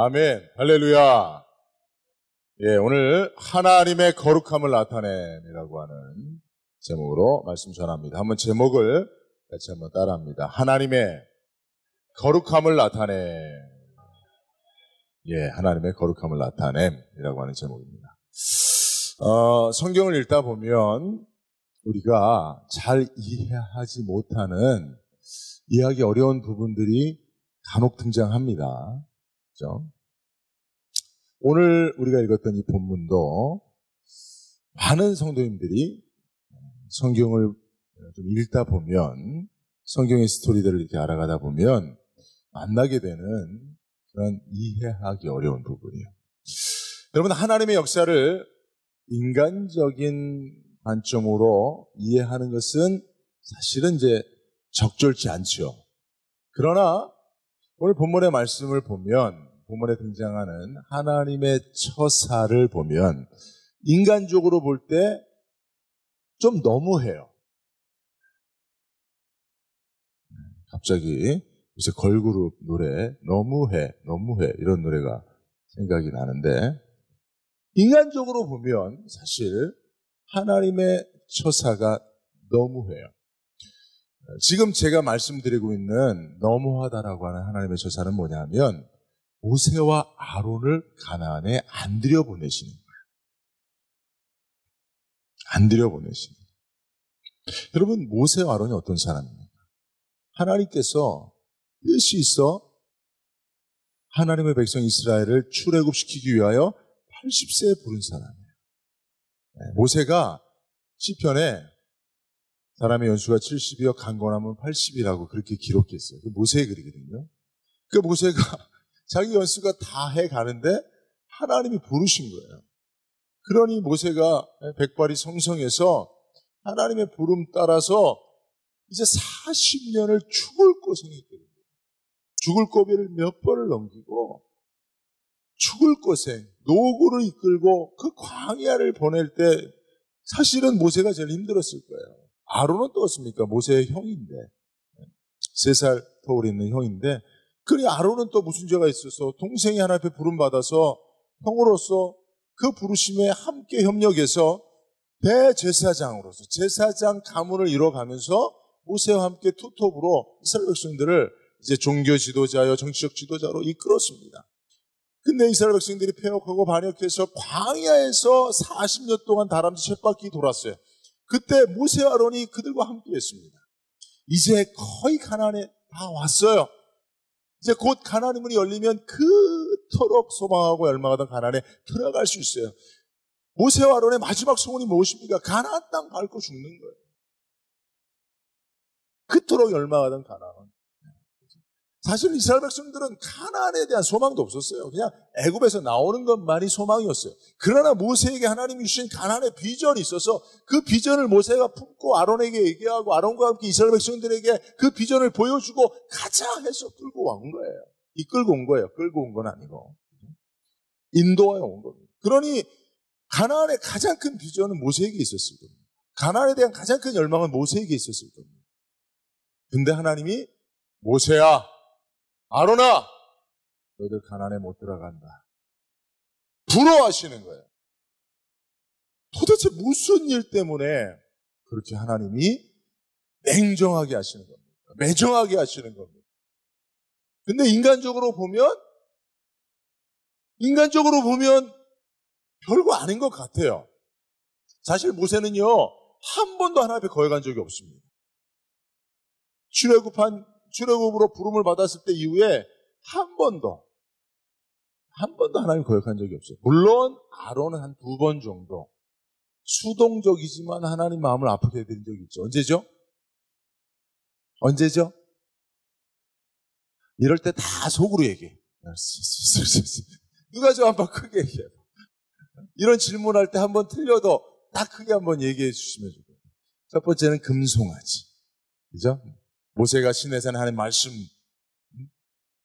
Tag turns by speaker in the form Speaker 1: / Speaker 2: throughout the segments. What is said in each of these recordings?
Speaker 1: 아멘. 할렐루야. 예, 오늘 하나님의 거룩함을 나타낸이라고 하는 제목으로 말씀 전합니다. 한번 제목을 같이 한번 따라합니다. 하나님의 거룩함을 나타내. 예, 하나님의 거룩함을 나타냄이라고 하는 제목입니다. 성경을 읽다 보면 우리가 잘 이해하지 못하는, 이해하기 어려운 부분들이 간혹 등장합니다. 그렇죠? 오늘 우리가 읽었던 이 본문도 많은 성도님들이 성경을 좀 읽다 보면, 성경의 스토리들을 이렇게 알아가다 보면 만나게 되는 그런 이해하기 어려운 부분이에요. 여러분, 하나님의 역사를 인간적인 관점으로 이해하는 것은 사실은 이제 적절치 않죠. 그러나 오늘 본문의 말씀을 보면, 본문에 등장하는 하나님의 처사를 보면 인간적으로 볼 때 좀 너무해요. 갑자기 요새 걸그룹 노래 너무해 이런 노래가 생각이 나는데, 인간적으로 보면 사실 하나님의 처사가 너무해요. 지금 제가 말씀드리고 있는 너무하다라고 하는 하나님의 처사는 뭐냐면 모세와 아론을 가나안에 안 들여보내시는 거예요. 안 들여보내시는 거예요. 여러분, 모세와 아론이 어떤 사람입니까? 하나님께서 뜻이 있어 하나님의 백성 이스라엘을 출애굽시키기 위하여 80세에 부른 사람이에요. 모세가 시편에 사람의 연수가 70이요 강건함은 80이라고 그렇게 기록했어요. 그 모세의 글이거든요. 그 모세가 자기 연수가 다 해가는데 하나님이 부르신 거예요. 그러니 모세가 백발이 성성해서 하나님의 부름 따라서 이제 40년을 죽을 고생했거든요. 죽을 고비를 몇 번을 넘기고 죽을 고생, 노고를 이끌고 그 광야를 보낼 때 사실은 모세가 제일 힘들었을 거예요. 아론은 또 어떻습니까? 모세의 형인데, 3살 터울에 있는 형인데, 그러니 아론은 또 무슨 죄가 있어서 동생이 하나님 앞에 부름받아서 형으로서 그 부르심에 함께 협력해서 대제사장으로서 제사장 가문을 이뤄가면서 모세와 함께 투톱으로 이스라엘 백성들을 이제 종교 지도자여 정치적 지도자로 이끌었습니다. 근데 이스라엘 백성들이 패역하고 반역해서 광야에서 40년 동안 다람쥐 쳇바퀴 돌았어요. 그때 모세와 아론이 그들과 함께 했습니다. 이제 거의 가나안에 다 왔어요. 이제 곧 가나안의 문이 열리면 그토록 소망하고 열망하던 가나안에 들어갈 수 있어요. 모세와 아론의 마지막 소원이 무엇입니까? 가나안 땅 밟고 죽는 거예요. 그토록 열망하던 가나안. 사실 이스라엘 백성들은 가나안에 대한 소망도 없었어요. 그냥 애굽에서 나오는 것만이 소망이었어요. 그러나 모세에게 하나님이 주신 가나안의 비전이 있어서 그 비전을 모세가 품고 아론에게 얘기하고 아론과 함께 이스라엘 백성들에게 그 비전을 보여주고 가자 해서 끌고 온 거예요. 이끌고 온 거예요. 끌고 온 건 아니고. 인도하여 온 겁니다. 그러니 가나안의 가장 큰 비전은 모세에게 있었을 겁니다. 가나안에 대한 가장 큰 열망은 모세에게 있었을 겁니다. 근데 하나님이 모세야, 아론아, 너희들 가나안에 못 들어간다. 부러워하시는 거예요. 도대체 무슨 일 때문에 그렇게 하나님이 냉정하게 하시는 겁니까? 매정하게 하시는 겁니다. 근데 인간적으로 보면 별거 아닌 것 같아요. 사실 모세는요, 한 번도 하나님 앞에 거역한 적이 없습니다. 출애굽으로 부름을 받았을 때 이후에 한 번도 하나님 거역한 적이 없어요. 물론 아론은 한 2번 정도 수동적이지만 하나님 마음을 아프게 해드린 적이 있죠. 언제죠? 이럴 때 다 속으로 얘기해. 누가 좀 한번 크게 얘기해요. 이런 질문할 때 한번 틀려도 딱 크게 한번 얘기해 주시면 좋겠어요. 첫 번째는 금송아지. 그죠? 모세가 시내산에 하나님 말씀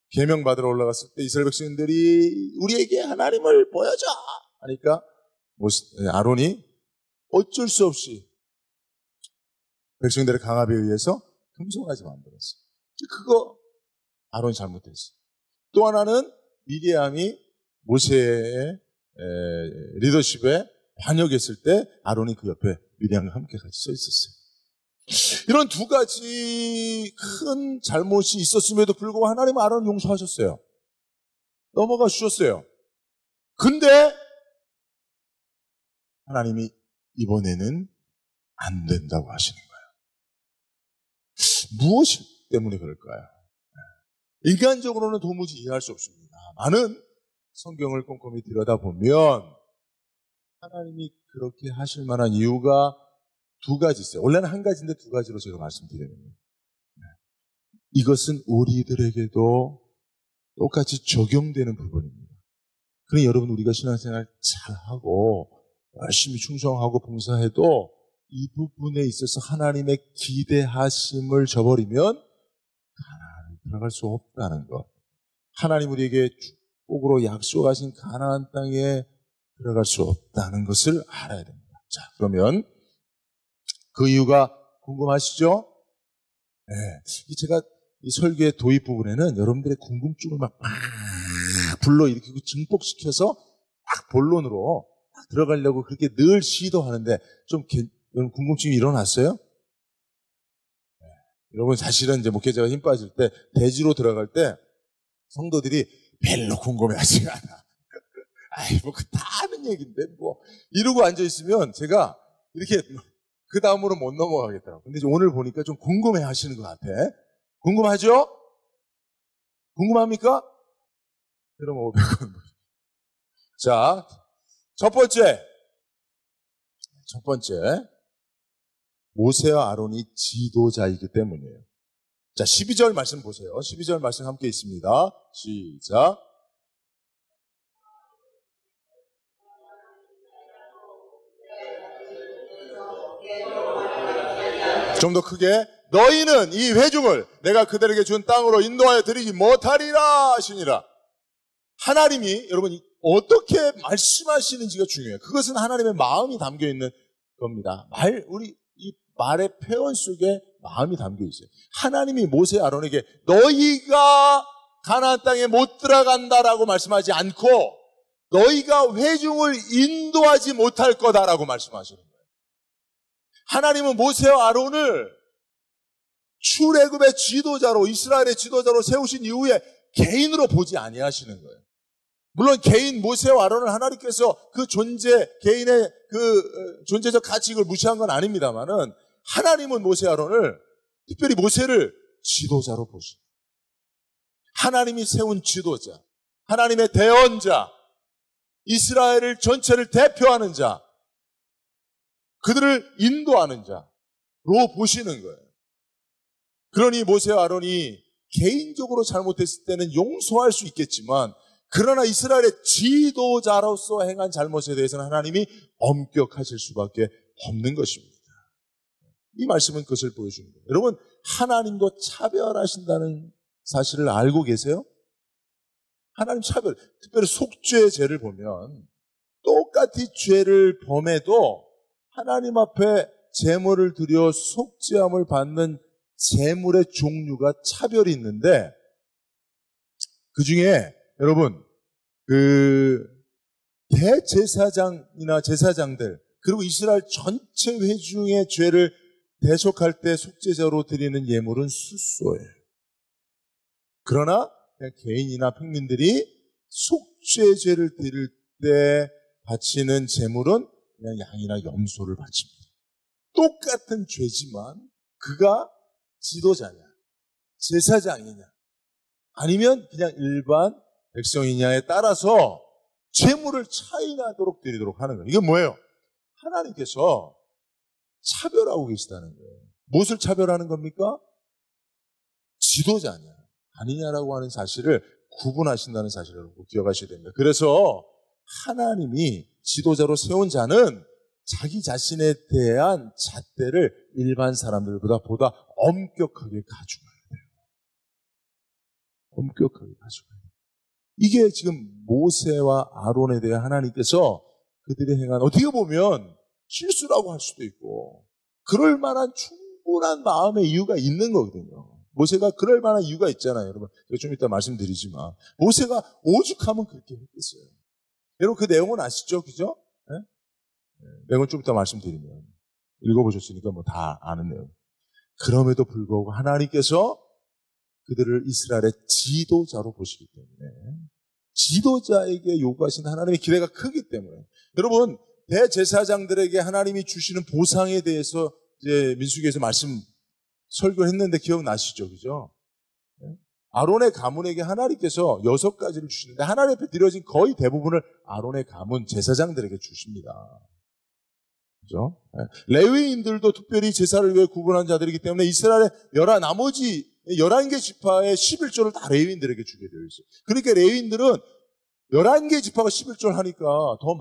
Speaker 1: 계명 받으러 올라갔을 때 이스라엘 백성들이 우리에게 하나님을 보여줘 하니까 아론이 어쩔 수 없이 백성들의 강압에 의해서 금송아지 만들었어요. 그거 아론이 잘못했어요. 또 하나는 미리암이 모세의 리더십에 반역했을 때 아론이 그 옆에 미리암과 함께 같이 서 있었어요. 이런 두 가지 큰 잘못이 있었음에도 불구하고 하나님은 아론을 용서하셨어요. 넘어가 주셨어요. 근데 하나님이 이번에는 안 된다고 하시는 거예요. 무엇 때문에 그럴까요? 인간적으로는 도무지 이해할 수 없습니다. 많은 성경을 꼼꼼히 들여다보면 하나님이 그렇게 하실 만한 이유가 두 가지 있어요. 원래는 한 가지인데 두 가지로 제가 말씀드리는 거예요. 이것은 우리들에게도 똑같이 적용되는 부분입니다. 그러니 여러분, 우리가 신앙생활 잘하고 열심히 충성하고 봉사해도 이 부분에 있어서 하나님의 기대하심을 저버리면 가나안에 들어갈 수 없다는 것. 하나님 우리에게 축복으로 약속하신 가나안 땅에 들어갈 수 없다는 것을 알아야 됩니다. 자, 그러면 그 이유가 궁금하시죠? 네. 제가 이 설교의 도입 부분에는 여러분들의 궁금증을 막 불러일으키고 증폭시켜서 딱 본론으로 딱 들어가려고 그렇게 늘 시도하는데 좀 여러분 궁금증이 일어났어요? 네. 여러분 사실은 이제 목회자가 힘 빠질 때 대지로 들어갈 때 성도들이 별로 궁금해하지 않아. 아이 뭐 그 다 아는 얘기인데 뭐 이러고 앉아있으면 제가 이렇게 그 다음으로 못 넘어가겠더라고요. 근데 오늘 보니까 좀 궁금해 하시는 것 같아. 궁금하죠? 궁금합니까? 그럼 500원. 자, 첫 번째. 모세와 아론이 지도자이기 때문이에요. 자, 12절 말씀 보세요. 12절 말씀 함께 있습니다. 시작. 좀 더 크게. 너희는 이 회중을 내가 그들에게 준 땅으로 인도하여 드리지 못하리라 하시니라. 하나님이 여러분 어떻게 말씀하시는지가 중요해요. 그것은 하나님의 마음이 담겨 있는 겁니다. 우리 이 말의 표현 속에 마음이 담겨 있어요. 하나님이 모세 아론에게 너희가 가나안 땅에 못 들어간다라고 말씀하지 않고 너희가 회중을 인도하지 못할 거다라고 말씀하시는 거예요. 하나님은 모세와 아론을 출애굽의 지도자로, 이스라엘의 지도자로 세우신 이후에 개인으로 보지 아니하시는 거예요. 물론 개인 모세와 아론을 하나님께서 그 개인의 그 존재적 가치를 무시한 건 아닙니다만은 하나님은 모세 아론을, 특별히 모세를 지도자로 보시고 하나님이 세운 지도자, 하나님의 대언자, 이스라엘을 전체를 대표하는 자, 그들을 인도하는 자로 보시는 거예요. 그러니 모세와 아론이 개인적으로 잘못했을 때는 용서할 수 있겠지만 그러나 이스라엘의 지도자로서 행한 잘못에 대해서는 하나님이 엄격하실 수밖에 없는 것입니다. 이 말씀은 그것을 보여주는 거예요. 여러분, 하나님도 차별하신다는 사실을 알고 계세요? 하나님 차별, 특별히 속죄의 죄를 보면 똑같이 죄를 범해도 하나님 앞에 제물을 드려 속죄함을 받는 제물의 종류가 차별이 있는데 그 중에 여러분 그 대제사장이나 제사장들 그리고 이스라엘 전체 회중의 죄를 대속할 때 속죄제로 드리는 예물은 숫소예요. 그러나 그냥 개인이나 평민들이 속죄제를 드릴 때 바치는 제물은 그냥 양이나 염소를 바칩니다. 똑같은 죄지만 그가 지도자냐, 제사장이냐, 아니면 그냥 일반 백성이냐에 따라서 제물을 차이나도록 드리도록 하는 거예요. 이게 뭐예요? 하나님께서 차별하고 계시다는 거예요. 무엇을 차별하는 겁니까? 지도자냐, 아니냐라고 하는 사실을 구분하신다는 사실을 여러분 기억하셔야 됩니다. 그래서 하나님이 지도자로 세운 자는 자기 자신에 대한 잣대를 일반 사람들보다 엄격하게 가져가야 돼요. 엄격하게 가져가야 돼요. 이게 지금 모세와 아론에 대해 하나님께서 그들이 행한, 어떻게 보면 실수라고 할 수도 있고 그럴 만한 충분한 마음의 이유가 있는 거거든요. 모세가 그럴 만한 이유가 있잖아요. 여러분, 제가 좀 이따 말씀드리지만 모세가 오죽하면 그렇게 했겠어요. 여러분 그 내용은 아시죠? 그죠? 네? 내용은 좀 이따 말씀드리면 읽어보셨으니까 뭐 다 아는 내용. 그럼에도 불구하고 하나님께서 그들을 이스라엘의 지도자로 보시기 때문에 지도자에게 요구하신 하나님의 기대가 크기 때문에 여러분 대제사장들에게 하나님이 주시는 보상에 대해서 이제 민수기에서 말씀 설교했는데 기억나시죠? 그죠? 아론의 가문에게 하나님께서 6가지를 주시는데 하나님 앞에 드려진 거의 대부분을 아론의 가문 제사장들에게 주십니다. 그죠? 레위인들도 특별히 제사를 위해 구분한 자들이기 때문에 이스라엘의 나머지 11개 지파의 11조를 다 레위인들에게 주게 되어 있어요. 그러니까 레위인들은 11개 지파가 11조를 하니까 더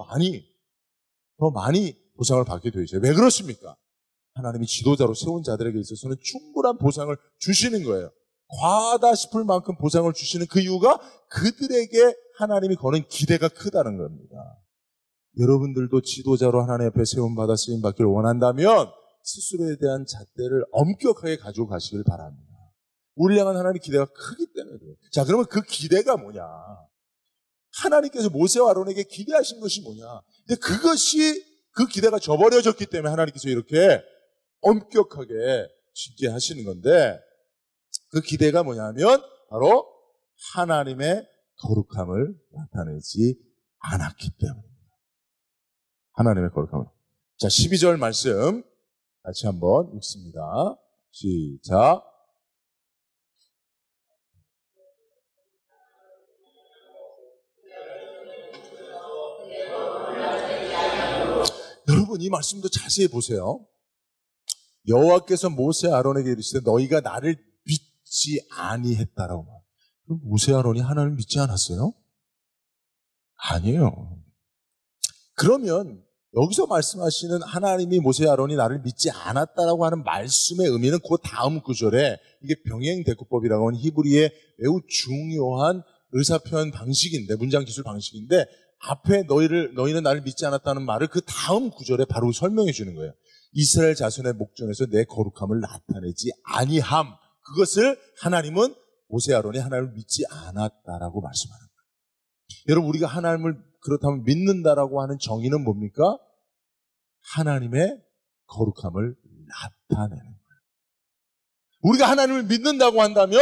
Speaker 1: 많이 보상을 받게 되어 있어요. 왜 그렇습니까? 하나님이 지도자로 세운 자들에게 있어서는 충분한 보상을 주시는 거예요. 과하다 싶을 만큼 보상을 주시는 그 이유가 그들에게 하나님이 거는 기대가 크다는 겁니다. 여러분들도 지도자로 하나님 앞에 세움받아 쓰임받기를 원한다면 스스로에 대한 잣대를 엄격하게 가지고 가시길 바랍니다. 우리 향한 하나님의 기대가 크기 때문에 그래요. 자, 그러면 그 기대가 뭐냐? 하나님께서 모세와 아론에게 기대하신 것이 뭐냐? 근데 그 기대가 저버려졌기 때문에 하나님께서 이렇게 엄격하게 짓게 하시는 건데 그 기대가 뭐냐면 바로 하나님의 거룩함을 나타내지 않았기 때문입니다. 하나님의 거룩함을. 자, 12절 말씀 같이 한번 읽습니다. 시작. 여러분 이 말씀도 자세히 보세요. 여호와께서 모세 아론에게 이르시되 너희가 나를 믿지 아니했다라고 말해요. 그럼 모세 아론이 하나님을 믿지 않았어요? 아니에요. 그러면 여기서 말씀하시는 하나님이 모세 아론이 나를 믿지 않았다라고 하는 말씀의 의미는 그 다음 구절에 이게 병행대꾸법이라고 하는 히브리의 매우 중요한 의사표현 방식인데 문장 기술 방식인데 앞에 너희는 나를 믿지 않았다는 말을 그 다음 구절에 바로 설명해 주는 거예요. 이스라엘 자손의 목전에서 내 거룩함을 나타내지 아니함. 그것을 하나님은 모세 아론이 하나님을 믿지 않았다라고 말씀하는 거예요. 여러분 우리가 하나님을 그렇다면 믿는다라고 하는 정의는 뭡니까? 하나님의 거룩함을 나타내는 거예요. 우리가 하나님을 믿는다고 한다면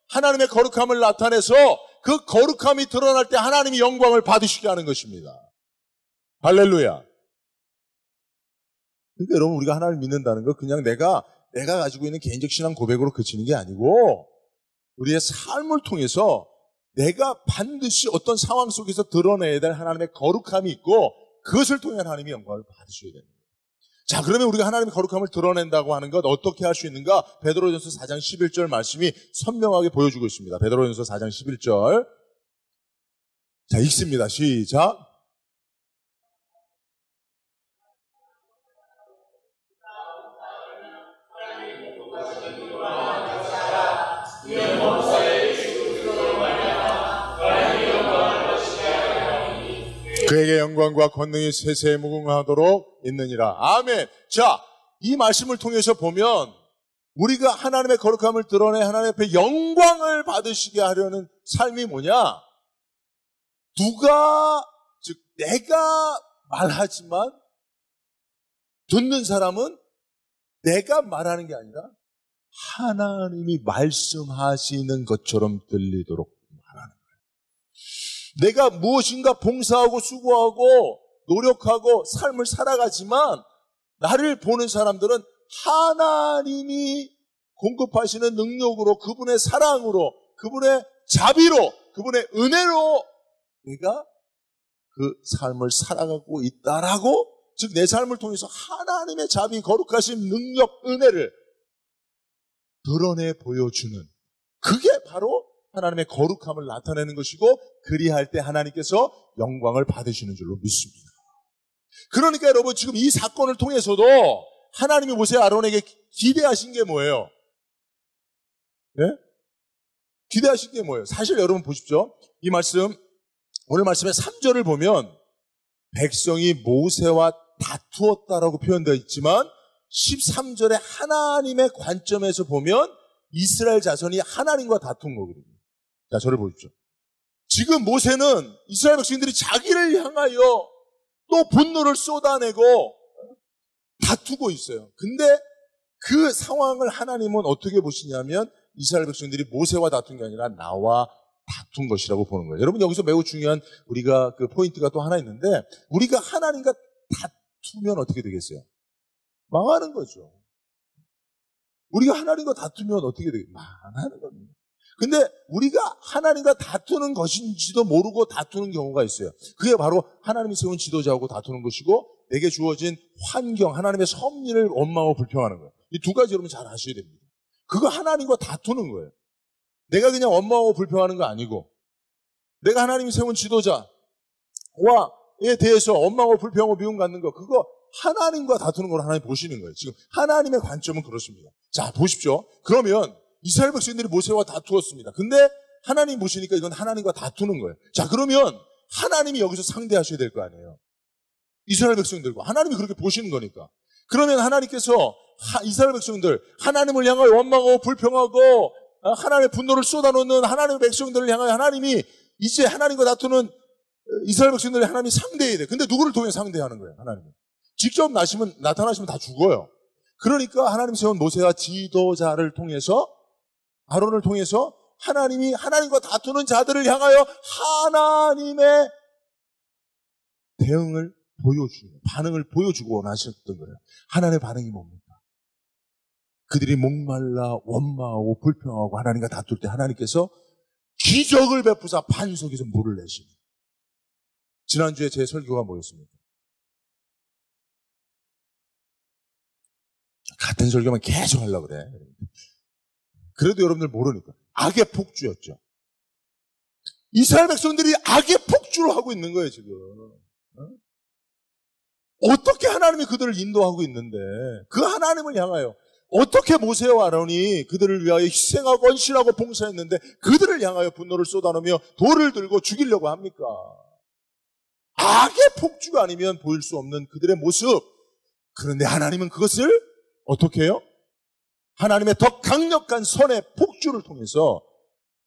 Speaker 1: 하나님의 거룩함을 나타내서 그 거룩함이 드러날 때 하나님이 영광을 받으시게 하는 것입니다. 할렐루야. 그러니까 여러분 우리가 하나님을 믿는다는 거 그냥 내가 가지고 있는 개인적 신앙 고백으로 그치는 게 아니고 우리의 삶을 통해서 내가 반드시 어떤 상황 속에서 드러내야 될 하나님의 거룩함이 있고 그것을 통해 하나님이 영광을 받으셔야 됩니다. 자, 그러면 우리가 하나님의 거룩함을 드러낸다고 하는 것 어떻게 할 수 있는가? 베드로전서 4장 11절 말씀이 선명하게 보여주고 있습니다. 베드로전서 4장 11절. 자, 읽습니다. 시작. 그에게 영광과 권능이 세세에 무궁하도록 있느니라. 아멘. 자, 이 말씀을 통해서 보면 우리가 하나님의 거룩함을 드러내 하나님 앞에 영광을 받으시게 하려는 삶이 뭐냐? 즉 내가 말하지만 듣는 사람은 내가 말하는 게 아니라 하나님이 말씀하시는 것처럼 들리도록 말하는 거예요. 내가 무엇인가 봉사하고 수고하고 노력하고 삶을 살아가지만 나를 보는 사람들은 하나님이 공급하시는 능력으로 그분의 사랑으로 그분의 자비로 그분의 은혜로 내가 그 삶을 살아가고 있다라고 즉 내 삶을 통해서 하나님의 자비 거룩하신 능력 은혜를 드러내 보여주는 그게 바로 하나님의 거룩함을 나타내는 것이고 그리할 때 하나님께서 영광을 받으시는 줄로 믿습니다. 그러니까 여러분 지금 이 사건을 통해서도 하나님이 모세 아론에게 기대하신 게 뭐예요? 네? 기대하신 게 뭐예요? 사실 여러분 보십시오. 이 말씀 오늘 말씀의 3절을 보면 백성이 모세와 다투었다라고 표현되어 있지만 13절에 하나님의 관점에서 보면 이스라엘 자손이 하나님과 다툰 거거든요. 자, 저를 보십시오. 지금 모세는 이스라엘 백성들이 자기를 향하여 또 분노를 쏟아내고 다투고 있어요. 근데 그 상황을 하나님은 어떻게 보시냐면 이스라엘 백성들이 모세와 다툰 게 아니라 나와 다툰 것이라고 보는 거예요. 여러분, 여기서 매우 중요한 우리가 그 포인트가 또 하나 있는데, 우리가 하나님과 다투면 어떻게 되겠어요? 망하는 거죠. 우리가 하나님과 다투면 어떻게 되겠어요? 망하는 겁니다. 근데 우리가 하나님과 다투는 것인지도 모르고 다투는 경우가 있어요. 그게 바로 하나님이 세운 지도자하고 다투는 것이고, 내게 주어진 환경, 하나님의 섭리를 원망하고 불평하는 거예요. 이 두 가지 여러분 잘 아셔야 됩니다. 그거 하나님과 다투는 거예요. 내가 그냥 원망하고 불평하는 거 아니고, 내가 하나님이 세운 지도자와에 대해서 원망하고 불평하고 미움 갖는 거, 그거 하나님과 다투는 걸 하나님 보시는 거예요. 지금 하나님의 관점은 그렇습니다. 자, 보십시오. 그러면 이스라엘 백성들이 모세와 다투었습니다. 근데 하나님 보시니까 이건 하나님과 다투는 거예요. 자, 그러면 하나님이 여기서 상대하셔야 될 거 아니에요. 이스라엘 백성들과 하나님이 그렇게 보시는 거니까. 그러면 하나님께서 이스라엘 백성들, 하나님을 향하여 원망하고 불평하고 하나님의 분노를 쏟아놓는 하나님의 백성들을 향하여 하나님이 이제 하나님과 다투는 이스라엘 백성들을 하나님이 상대해야 돼. 근데 누구를 통해 상대하는 거예요? 하나님이. 직접 나타나시면 다 죽어요. 그러니까 하나님 세운 모세와 지도자를 통해서, 아론을 통해서 하나님이 하나님과 다투는 자들을 향하여 하나님의 대응을 보여주고, 반응을 보여주고 원하셨던 거예요. 하나님의 반응이 뭡니까? 그들이 목말라 원망하고 불평하고 하나님과 다툴 때 하나님께서 기적을 베푸사 반석에서 물을 내십니다. 지난주에 제 설교가 뭐였습니까? 같은 설교만 계속 하려고 그래. 그래도 여러분들 모르니까. 악의 폭주였죠. 이스라엘 백성들이 악의 폭주를 하고 있는 거예요, 지금. 어떻게 하나님이 그들을 인도하고 있는데, 그 하나님을 향하여 어떻게 모세와 아론이 그들을 위하여 희생하고 헌신하고 봉사했는데 그들을 향하여 분노를 쏟아내며 돌을 들고 죽이려고 합니까? 악의 폭주가 아니면 보일 수 없는 그들의 모습. 그런데 하나님은 그것을 어떻게 해요? 하나님의 더 강력한 선의 폭주를 통해서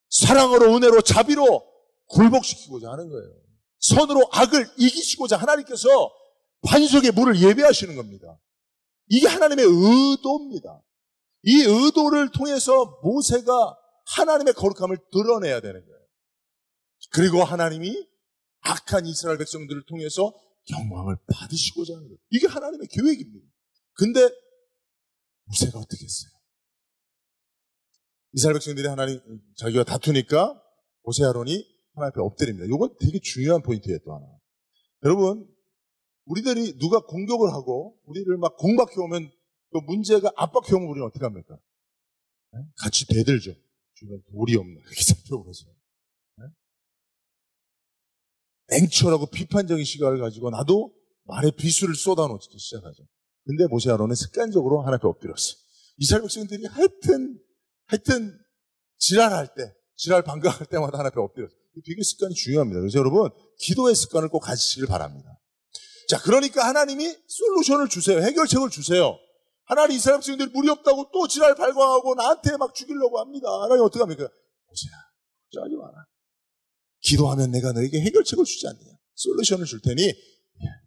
Speaker 1: 사랑으로, 은혜로, 자비로 굴복시키고자 하는 거예요. 선으로 악을 이기시고자 하나님께서 반석의 물을 예배하시는 겁니다. 이게 하나님의 의도입니다. 이 의도를 통해서 모세가 하나님의 거룩함을 드러내야 되는 거예요. 그리고 하나님이 악한 이스라엘 백성들을 통해서 영광을 받으시고자 하는 거예요. 이게 하나님의 계획입니다. 근데 모세가 어떻게 했어요? 이스라엘 백성들이 하나님 자기와 다투니까 모세 아론이 하나님 앞에 엎드립니다. 이건 되게 중요한 포인트예요. 또 하나. 여러분, 우리들이 누가 공격을 하고 우리를 막 공박해 오면 또 문제가 압박해 오면 우리는 어떻게 합니까? 같이 대들죠. 주변 돌이 없나 이렇게 살펴보면서. 냉철하고 비판적인 시각을 가지고 나도 말에 비수를 쏟아놓기 시작하죠. 근데 모세 아론은 습관적으로 하나님 앞에 엎드렸어요. 이스라엘 백성들이 하여튼 지랄할 때, 지랄 반격할 때마다 하나님 앞에 엎드렸어요. 되게 습관이 중요합니다. 그래서 여러분, 기도의 습관을 꼭 가지시길 바랍니다. 자, 그러니까 하나님이 솔루션을 주세요. 해결책을 주세요. 하나님 이스라엘 백성들이 물이 없다고 또 지랄 발광하고 나한테 막 죽이려고 합니다. 하나님 어떻게 합니까? 모세야, 걱정하지 마라. 기도하면 내가 너에게 해결책을 주지 않느냐. 솔루션을 줄 테니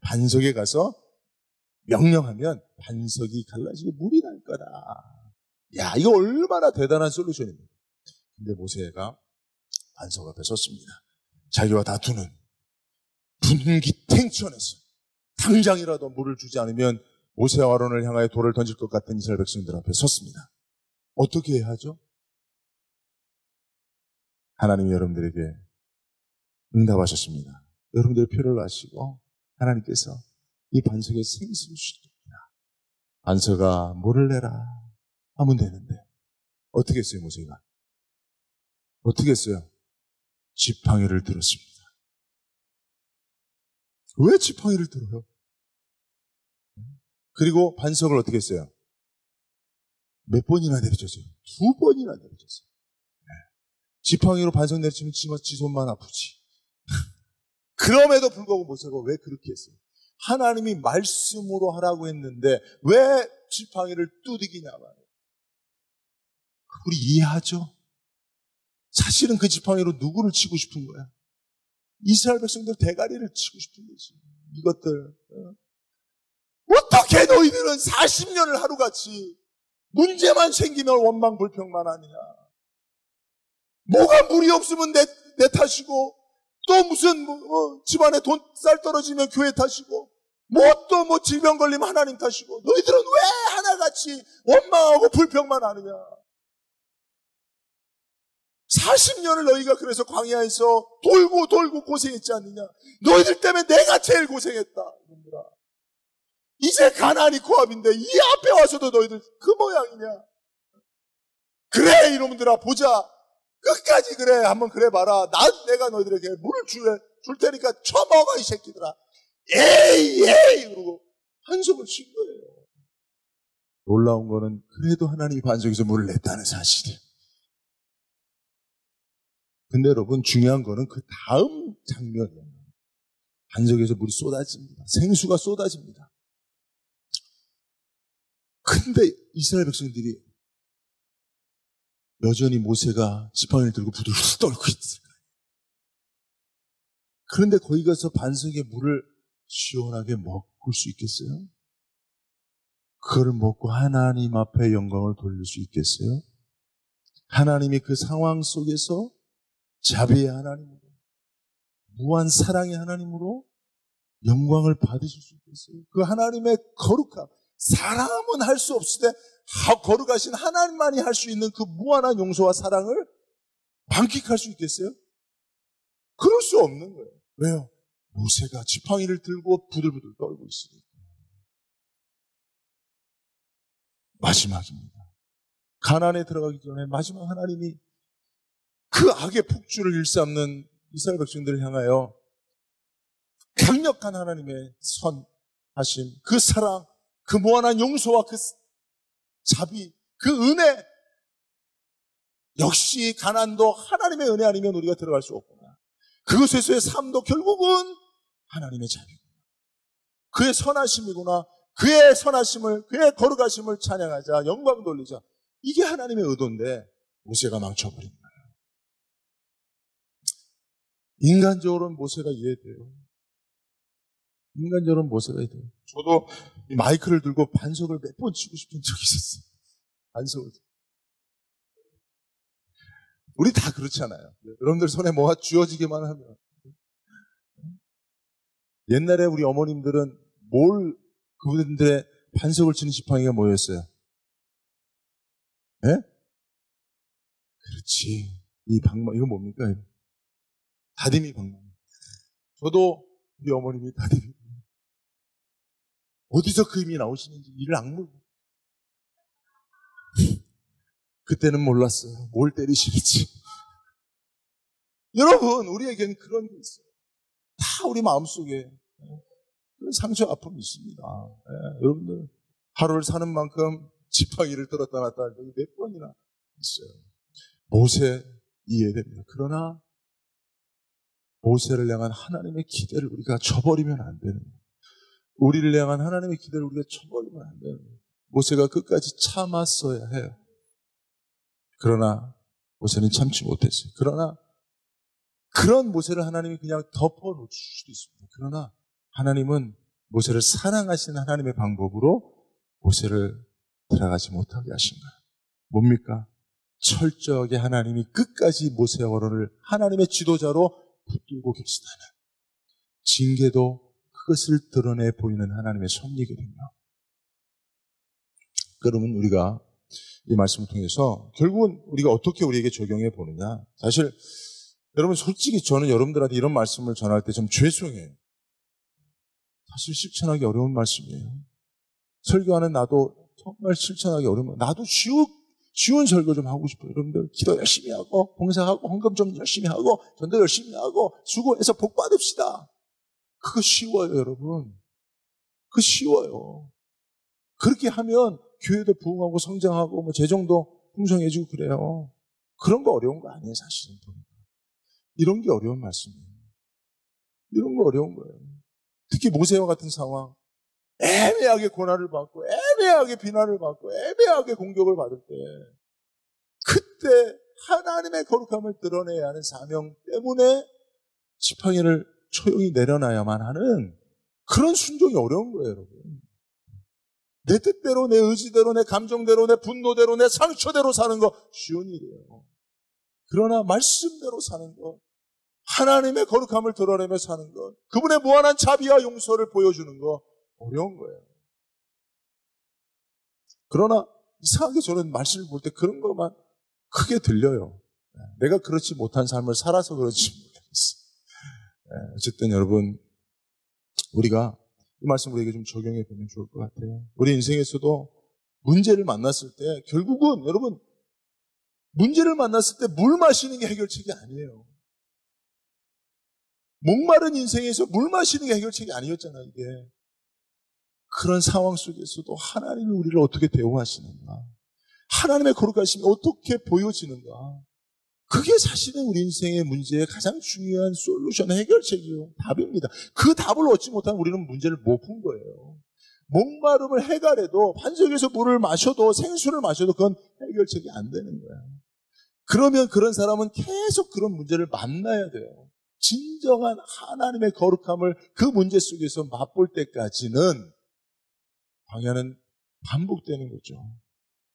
Speaker 1: 반석에 가서 명령하면 반석이 갈라지고 물이 날 거다. 야, 이거 얼마나 대단한 솔루션입니까? 근데 모세가 반석 앞에 섰습니다. 자기와 다투는 분기탱천했어요. 당장이라도 물을 주지 않으면 모세와 아론을 향하여 돌을 던질 것 같은 이스라엘 백성들 앞에 섰습니다. 어떻게 해야 하죠? 하나님이 여러분들에게 응답하셨습니다. 여러분들의 표를 아시고 하나님께서 이 반석에 생수를 주십니다. 반석아 물을 내라 하면 되는데 어떻게 했어요? 모세가 어떻게 했어요? 지팡이를 들었습니다. 왜 지팡이를 들어요? 그리고 반석을 어떻게 했어요? 몇 번이나 내려쳤어요? 2번이나 내려쳤어요. 지팡이로 반석 내리치면 지 손만 아프지. 그럼에도 불구하고 모세가 왜 그렇게 했어요? 하나님이 말씀으로 하라고 했는데 왜 지팡이를 두드기냐 말이에요. 우리 이해하죠? 사실은 그 지팡이로 누구를 치고 싶은 거야? 이스라엘 백성들 대가리를 치고 싶은 거지. 이것들. 어떻게 너희들은 40년을 하루같이 문제만 생기면 원망 불평만 하느냐. 뭐가 물이 없으면 내 탓이고, 또 무슨 집안에 쌀 떨어지면 교회 탓이고, 또 질병 걸리면 하나님 탓이고, 너희들은 왜 하나같이 원망하고 불평만 하느냐. 40년을 너희가 그래서 광야에서 돌고 고생했지 않느냐. 너희들 때문에 내가 제일 고생했다. 이놈들아. 이제 가나안이 코앞인데 이 앞에 와서도 너희들 그 모양이냐. 그래 이놈들아, 보자. 끝까지 그래. 한번 그래 봐라. 내가 너희들에게 물을 줄 테니까 쳐먹어 이 새끼들아. 에이 그러고 한숨을 쉰 거예요. 놀라운 거는 그래도 하나님이 반석에서 물을 냈다는 사실이에요. 근데 여러분, 중요한 거는 그 다음 장면이에요. 반석에서 물이 쏟아집니다. 생수가 쏟아집니다. 근데 이스라엘 백성들이 여전히 모세가 지팡이를 들고 부들부들 떨고 있어요. 그런데 거기 가서 반석의 물을 시원하게 먹을 수 있겠어요? 그걸 먹고 하나님 앞에 영광을 돌릴 수 있겠어요? 하나님이 그 상황 속에서 자비의 하나님으로, 무한 사랑의 하나님으로 영광을 받으실 수 있겠어요? 그 하나님의 거룩함, 사람은 할 수 없을 때 거룩하신 하나님만이 할 수 있는 그 무한한 용서와 사랑을 만끽할 수 있겠어요? 그럴 수 없는 거예요. 왜요? 모세가 지팡이를 들고 부들부들 떨고 있으니까. 마지막입니다. 가나안에 들어가기 전에 마지막 하나님이 그 악의 폭주를 일삼는 이스라엘 백성들을 향하여 강력한 하나님의 선하심, 그 사랑, 그 무한한 용서와 그 자비, 그 은혜, 역시 가나안도 하나님의 은혜 아니면 우리가 들어갈 수 없구나. 그것에서의 삶도 결국은 하나님의 자비구나. 그의 선하심이구나. 그의 선하심을, 그의 거룩하심을 찬양하자, 영광 돌리자. 이게 하나님의 의도인데 모세가 망쳐버린 거예요. 인간적으로는 모세가 이해돼요. 인간적으로는 모세가 이해돼요. 저도 이 마이크를 들고 반석을 몇 번 치고 싶은 적이 있었어요. 반석을. 우리 다 그렇잖아요. 여러분들 손에 뭐가 쥐어지기만 하면. 옛날에 우리 어머님들은 그분들의 반석을 치는 지팡이가 뭐였어요? 예? 그렇지. 이 방망, 이거 뭡니까? 다듬이 방망이. 저도 우리 어머님이 다듬이. 어디서 그 힘이 나오시는지 이를 악물고. 그때는 몰랐어요. 뭘 때리시는지. 여러분, 우리에게는 그런 게 있어요. 다 우리 마음속에 그런 상처, 아픔이 있습니다. 네, 여러분들 하루를 사는 만큼 지팡이를 들었다 놨다 할 적이 몇 번이나 있어요. 모세 이해됩니다. 그러나 모세를 향한 하나님의 기대를 우리가 저버리면 안 되는 거예요. 우리를 향한 하나님의 기대를 우리가 저버리면 안 되는 거예요. 모세가 끝까지 참았어야 해요. 그러나 모세는 참지 못했어요. 그러나 그런 모세를 하나님이 그냥 덮어놓을 수도 있습니다. 그러나 하나님은 모세를 사랑하시는 하나님의 방법으로 모세를 들어가지 못하게 하신 거예요. 뭡니까? 철저하게 하나님이 끝까지 모세의 어른을 하나님의 지도자로 붙들고 계시다는 징계도 그것을 드러내 보이는 하나님의 섭리거든요. 그러면 우리가 이 말씀을 통해서 결국은 우리가 어떻게 우리에게 적용해 보느냐. 사실 여러분 솔직히 저는 여러분들한테 이런 말씀을 전할 때 좀 죄송해요. 사실 실천하기 어려운 말씀이에요. 설교하는 나도 정말 실천하기 어려운 말. 나도 쉬운 설교 좀 하고 싶어요. 여러분들 기도 열심히 하고 봉사하고 헌금 좀 열심히 하고 전도 열심히 하고 수고해서 복 받읍시다. 그거 쉬워요, 여러분. 그거 쉬워요. 그렇게 하면 교회도 부흥하고 성장하고 재정도 풍성해지고 그래요. 그런 거 어려운 거 아니에요, 사실은. 이런 게 어려운 말씀이에요. 이런 거 어려운 거예요. 특히 모세와 같은 상황, 애매하게 고난을 받고 애매하게 비난을 받고 애매하게 공격을 받을 때 그때 하나님의 거룩함을 드러내야 하는 사명 때문에 지팡이를 조용히 내려놔야만 하는 그런 순종이 어려운 거예요, 여러분. 내 뜻대로, 내 의지대로, 내 감정대로, 내 분노대로, 내 상처대로 사는 거 쉬운 일이에요. 그러나 말씀대로 사는 것, 하나님의 거룩함을 드러내며 사는 것, 그분의 무한한 자비와 용서를 보여주는 거 어려운 거예요. 그러나 이상하게 저는 말씀을 볼 때 그런 것만 크게 들려요. 내가 그렇지 못한 삶을 살아서 그렇지 모르겠어요. 어쨌든 여러분, 우리가 이 말씀 우리에게 좀 적용해 보면 좋을 것 같아요. 우리 인생에서도 문제를 만났을 때 결국은 여러분, 문제를 만났을 때 물 마시는 게 해결책이 아니에요. 목마른 인생에서 물 마시는 게 해결책이 아니었잖아요, 이게. 그런 상황 속에서도 하나님이 우리를 어떻게 대우하시는가, 하나님의 거룩하심이 어떻게 보여지는가, 그게 사실은 우리 인생의 문제의 가장 중요한 솔루션, 해결책이요, 답입니다. 그 답을 얻지 못하면 우리는 문제를 못 푼 거예요. 목마름을 해결해도 반석에서 물을 마셔도 생수를 마셔도 그건 해결책이 안 되는 거예요. 그러면 그런 사람은 계속 그런 문제를 만나야 돼요. 진정한 하나님의 거룩함을 그 문제 속에서 맛볼 때까지는 방향은 반복되는 거죠.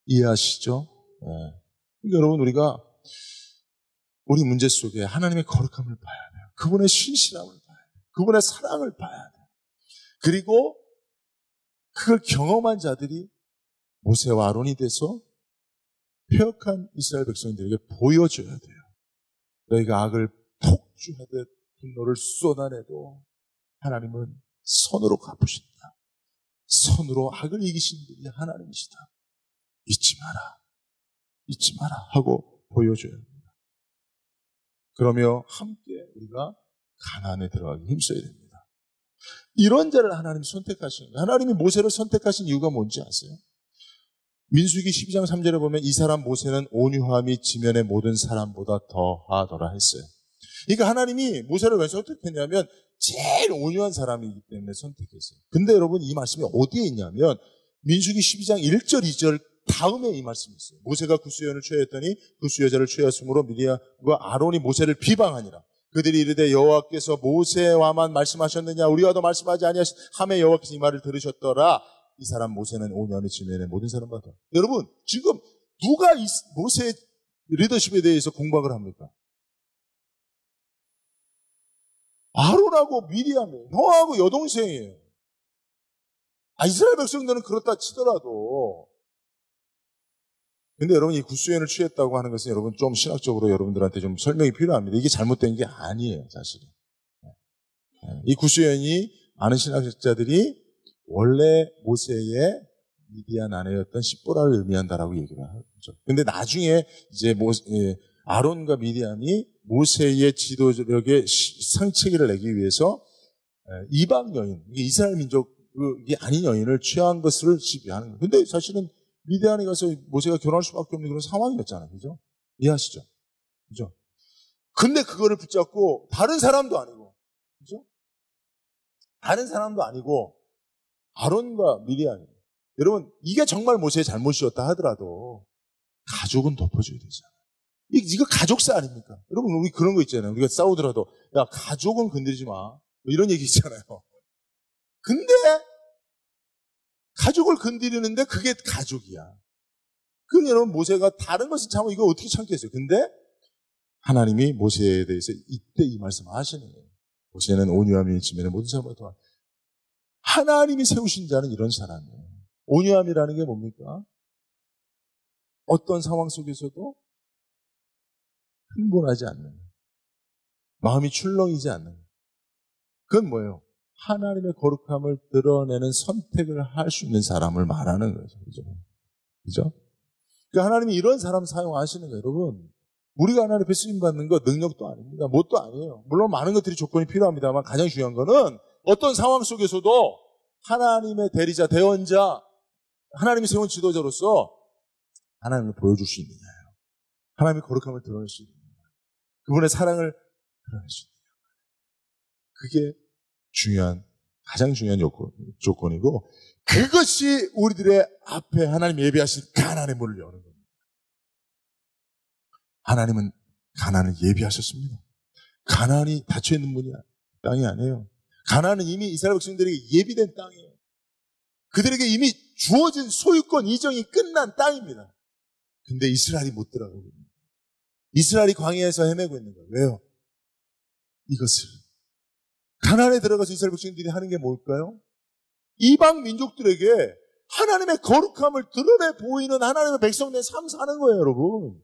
Speaker 1: 이해하시죠? 네. 그러니까 여러분, 우리가 우리 문제 속에 하나님의 거룩함을 봐야 돼요. 그분의 신실함을 봐야 돼요. 그분의 사랑을 봐야 돼요. 그리고 그걸 경험한 자들이 모세와 아론이 돼서 폐역한 이스라엘 백성들에게 보여줘야 돼요. 너희가 악을 폭주하듯 분노를 쏟아내도 하나님은 선으로 갚으신다. 선으로 악을 이기신 분이 하나님이시다. 잊지 마라. 잊지 마라 하고 보여줘야 합니다. 그러며 함께 우리가 가나안에 들어가기 힘써야 됩니다. 이런 자를 하나님이 선택하시는 거예요. 하나님이 모세를 선택하신 이유가 뭔지 아세요? 민수기 12장 3절에 보면 이 사람 모세는 온유함이 지면의 모든 사람보다 더하더라 했어요. 그러니까 하나님이 모세를 왜 선택했냐면 제일 온유한 사람이기 때문에 선택했어요. 근데 여러분, 이 말씀이 어디에 있냐면 민수기 12장 1절 2절 다음에 이 말씀이 있어요. 모세가 구스여인을 취하였더니 구스여자를 취하였으므로 미디안과 아론이 모세를 비방하니라. 그들이 이르되 여호와께서 모세와만 말씀하셨느냐 우리와도 말씀하지 아니하시며 여호와께서 이 말을 들으셨더라. 이 사람 모세는 온유함이 지면의 모든 사람보다 더. 여러분, 지금 누가 이 모세의 리더십에 대해서 공박을 합니까? 아론하고 미리암이에요. 형하고 여동생이에요. 이스라엘 백성들은 그렇다 치더라도. 근데 여러분, 이 구스여인을 취했다고 하는 것은 여러분 좀 신학적으로 여러분들한테 좀 설명이 필요합니다. 이게 잘못된 게 아니에요, 사실은. 이 구스여인이 많은 신학자들이 원래 모세의 미디안 아내였던 십보라를 의미한다라고 얘기를 하죠. 근데 나중에 이제 아론과 미디안이 모세의 지도력에 상체기를 내기 위해서 이방 여인, 이스라엘 민족이 아닌 여인을 취한 것을 지배하는 거예요. 근데 사실은 미디안에 가서 모세가 결혼할 수밖에 없는 그런 상황이었잖아요. 그죠? 이해하시죠? 그죠? 근데 그거를 붙잡고 다른 사람도 아니고, 그죠? 다른 사람도 아니고 아론과 미리암이. 여러분, 이게 정말 모세의 잘못이었다 하더라도 가족은 덮어줘야 되잖아요. 이거 가족사 아닙니까? 여러분, 우리 그런 거 있잖아요. 우리가 싸우더라도 야, 가족은 건드리지 마. 뭐 이런 얘기 있잖아요. 근데 가족을 건드리는데 그게 가족이야. 그럼 여러분, 모세가 다른 것은 참고 이거 어떻게 참겠어요? 근데 하나님이 모세에 대해서 이때 이 말씀을 하시는 거예요. 모세는 온유함이 지면에 모든 사람보다 더. 하나님이 세우신 자는 이런 사람이에요. 온유함이라는 게 뭡니까? 어떤 상황 속에서도 흥분하지 않는, 마음이 출렁이지 않는. 그건 뭐예요? 하나님의 거룩함을 드러내는 선택을 할 수 있는 사람을 말하는 거죠. 그죠? 그죠? 그러니까 하나님이 이런 사람 사용하시는 거예요. 여러분, 우리가 하나님 앞에 쓰임받는 거 능력도 아닙니다. 뭣도 아니에요. 물론 많은 것들이 조건이 필요합니다만 가장 중요한 거는 어떤 상황 속에서도 하나님의 대리자, 대언자, 하나님이 세운 지도자로서 하나님을 보여줄 수 있느냐예요. 하나님의 거룩함을 드러낼 수 있느냐. 그분의 사랑을 드러낼 수 있느냐. 그게 가장 중요한 조건이고, 그것이 우리들의 앞에 하나님 예비하신 가나안의 문을 여는 겁니다. 하나님은 가나안을 예비하셨습니다. 가나안이 닫혀있는 땅이 아니에요. 가나안은 이미 이스라엘 백성들에게 예비된 땅이에요. 그들에게 이미 주어진 소유권 이정이 끝난 땅입니다. 근데 이스라엘이 못 들어가고 있는 거예요. 이스라엘이 광야에서 헤매고 있는 거예요. 왜요? 이것을 가나안에 들어가서 이스라엘 백성들이 하는 게 뭘까요? 이방 민족들에게 하나님의 거룩함을 드러내 보이는 하나님의 백성된 삶 사는 거예요, 여러분.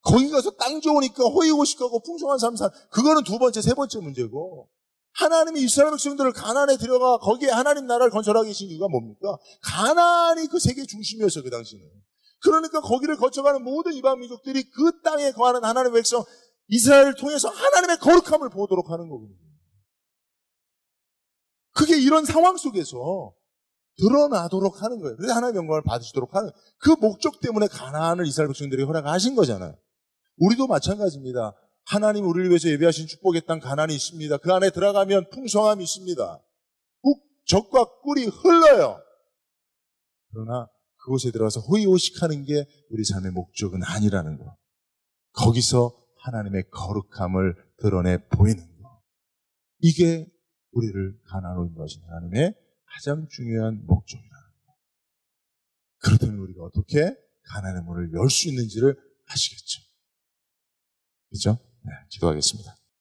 Speaker 1: 거기 가서 땅 좋으니까 호의호식하고 풍성한 삶 사는, 그거는 두 번째, 세 번째 문제고, 하나님이 이스라엘 백성들을 가나안에 들여가 거기에 하나님 나라를 건설하게 하신 이유가 뭡니까? 가나안이 그 세계 중심이었어요, 그 당시는. 그러니까 거기를 거쳐가는 모든 이방 민족들이 그 땅에 거하는 하나님의 백성 이스라엘을 통해서 하나님의 거룩함을 보도록 하는 거거든요. 그게 이런 상황 속에서 드러나도록 하는 거예요. 그래서 하나님의 영광을 받으시도록 하는, 그 목적 때문에 가나안을 이스라엘 백성들에게 허락하신 거잖아요. 우리도 마찬가지입니다. 하나님 우리를 위해서 예비하신 축복의 땅 가나안이 있습니다. 그 안에 들어가면 풍성함이 있습니다. 젖과 꿀이 흘러요. 그러나 그곳에 들어가서 호의호식하는 게 우리 삶의 목적은 아니라는 거. 거기서 하나님의 거룩함을 드러내 보이는 거. 이게 우리를 가나안으로 인도하신 하나님의 가장 중요한 목적이라는 거. 그렇다면 우리가 어떻게 가나안의 문을 열 수 있는지를 아시겠죠? 그렇죠? 네, 기도하겠습니다.